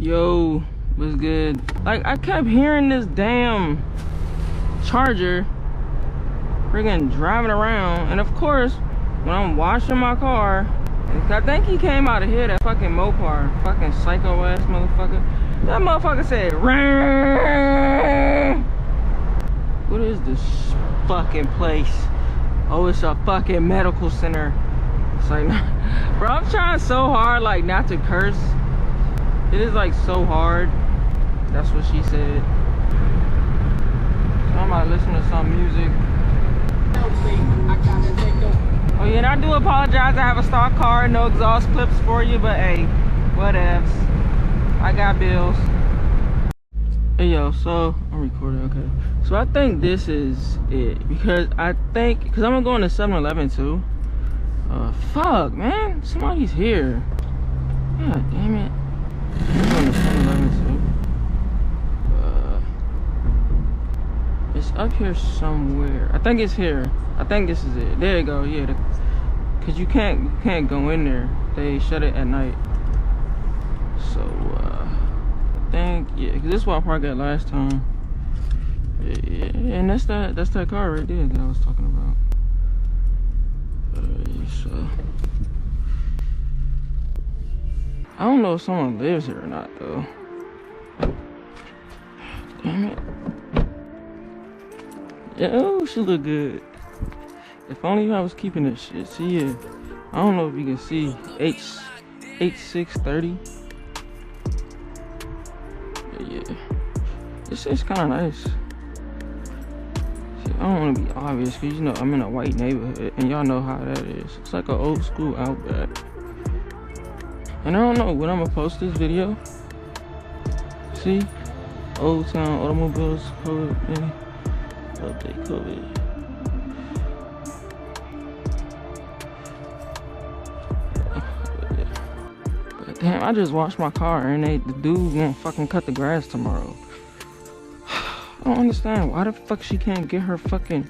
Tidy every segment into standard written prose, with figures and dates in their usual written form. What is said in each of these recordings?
Yo, what's good? Like, I kept hearing this damn charger friggin' driving around, and of course, when I'm washing my car, I think he came out of here, that fucking Mopar, fucking psycho ass motherfucker. That motherfucker said, "Rrrr." What is this fucking place? Oh, it's a fucking medical center. It's like, bro, I'm trying so hard like not to curse. It is like so hard. That's what she said. So I'm about to listen to some music. Oh yeah, and I do apologize. I have a stock car, no exhaust clips for you, but hey, whatevs. I got bills. Hey yo, so I'm recording, okay. So I think this is it because I'm gonna go into 7-Eleven too. Fuck, man, somebody's here. God damn it. I'm going to 7-Eleven too. It's up here somewhere. I think it's here. I think this is it. There you go. Yeah, cause you can't go in there. They shut it at night. So I think yeah, cause this is where I parked at last time. Yeah, and that's that car right there that I was talking about. So I don't know if someone lives here or not though. Damn it. Yo, she look good. If only I was keeping this shit. See ya. I don't know if you can see H630. Yeah. This is kinda nice. See, I don't wanna be obvious because you know I'm in a white neighborhood and y'all know how that is. It's like an old school Outback. And I don't know when I'm gonna post this video. See? Old Town Automobiles COVID, man. Update COVID. But damn, I just washed my car and the dude gonna fucking cut the grass tomorrow. I don't understand why the fuck she can't get her fucking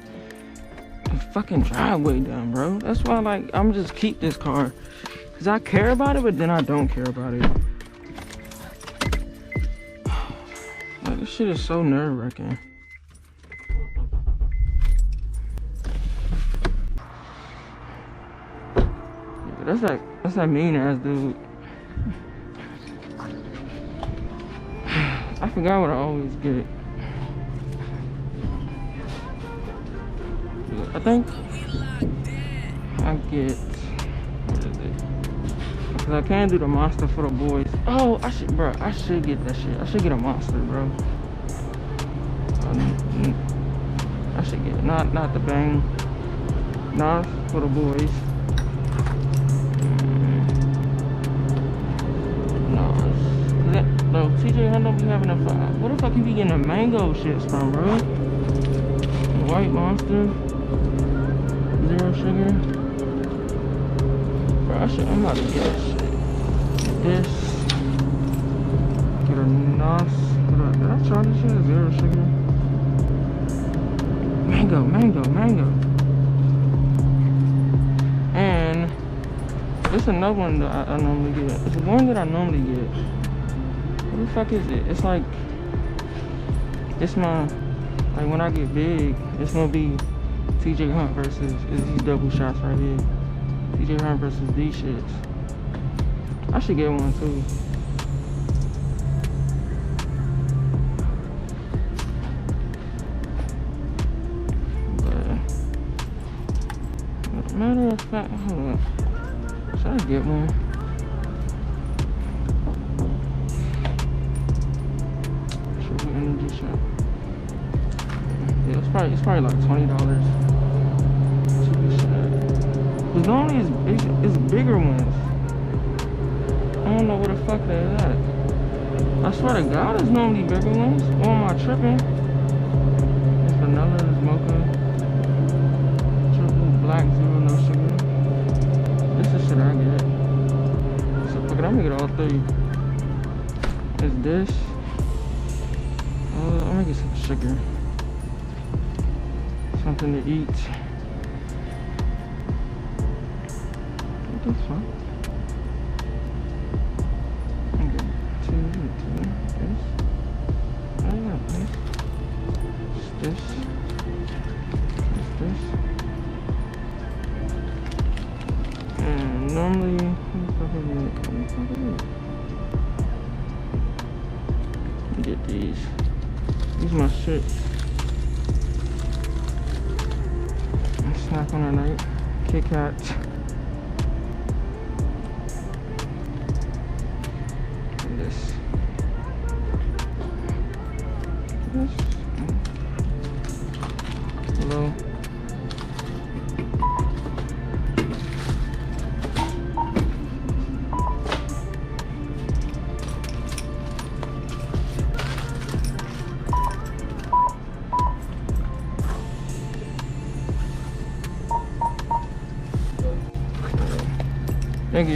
driveway done, bro. That's why like I'm just keep this car. Cause I care about it, but then I don't care about it. Like, this shit is so nerve-wracking. Yeah, that's that mean ass dude. I forgot what I always get. I think I get, what is it? Cause I can't do the monster for the boys. Oh, I should get that shit. I should get a monster, bro. I should get not the bang. Nah, for the boys. No, TJ Hunt don't be having a five. What the fuck you be getting the mango shits from, bro? The white monster, 0 sugar. Bro, I'm about to get that shit. This. Get a NOS. Did I try this shit? 0 sugar. Mango. And it's another one that I normally get. It's one that I normally get. What the fuck is it? It's like, it's my, like when I get big, it's gonna be TJ Hunt versus these double shots right here. TJ Hunt versus these shits. I should get one too. But matter of fact, hold on. Should I get one? Energy shot. Yeah, it's probably like $20. Cause normally it's bigger ones. I don't know where the fuck they're at. I swear to God, it's normally bigger ones. Or am I tripping? It's vanilla, it's mocha, triple black, 0 no sugar. This is shit I get. So fuck it, I'm gonna get all 3. It's this. I'm gonna get some sugar. Something to eat. What the fuck? I'm getting 2. Get these. These my shit. Snack on the night. Kit Kats. And this. Hello. Thank you.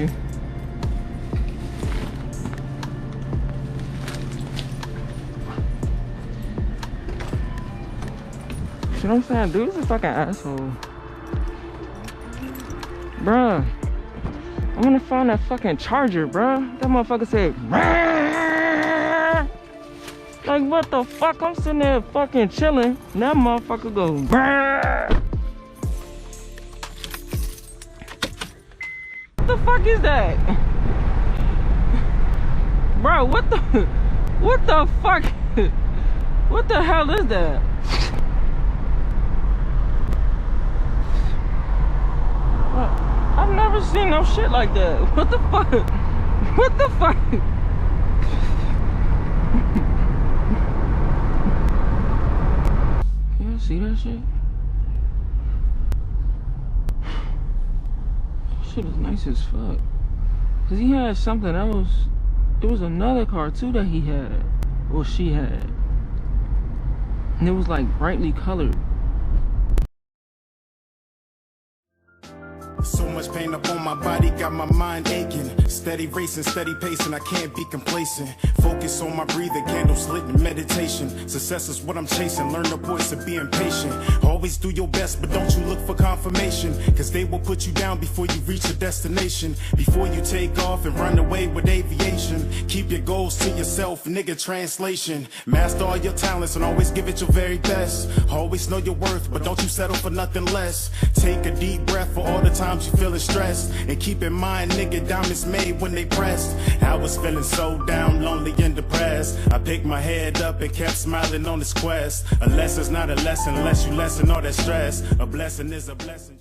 You know what I'm saying? Dude, this is a fucking asshole. Bruh. I'm gonna find that fucking charger, bruh. That motherfucker said, "Brrr." Like, what the fuck? I'm sitting there fucking chilling. And that motherfucker goes, "Brrr." What the fuck is that? Bro, what the fuck? What the hell is that? I've never seen no shit like that. What the fuck? What the fuck? You see that shit? That shit is nice as fuck. Cause he had something else. It was another car too that he had. Or she had. And it was like brightly colored. So much pain up on my body, got my mind aching. Steady racing, steady pacing, I can't be complacent. Focus on my breathing, candles lit in meditation. Success is what I'm chasing, learn the voice of being patient. Always do your best, but don't you look for confirmation. Cause they will put you down before you reach the destination. Before you take off and run away with aviation. Keep your goals to yourself, nigga, translation. Master all your talents and always give it your very best. Always know your worth, but don't you settle for nothing less. Take a deep breath for all the times you feeling stressed. And keep in mind, nigga, diamonds made when they pressed. I was feeling so down, lonely and depressed. I picked my head up and kept smiling on this quest. A lesson's not a lesson unless you lessen all that stress. A blessing is a blessing.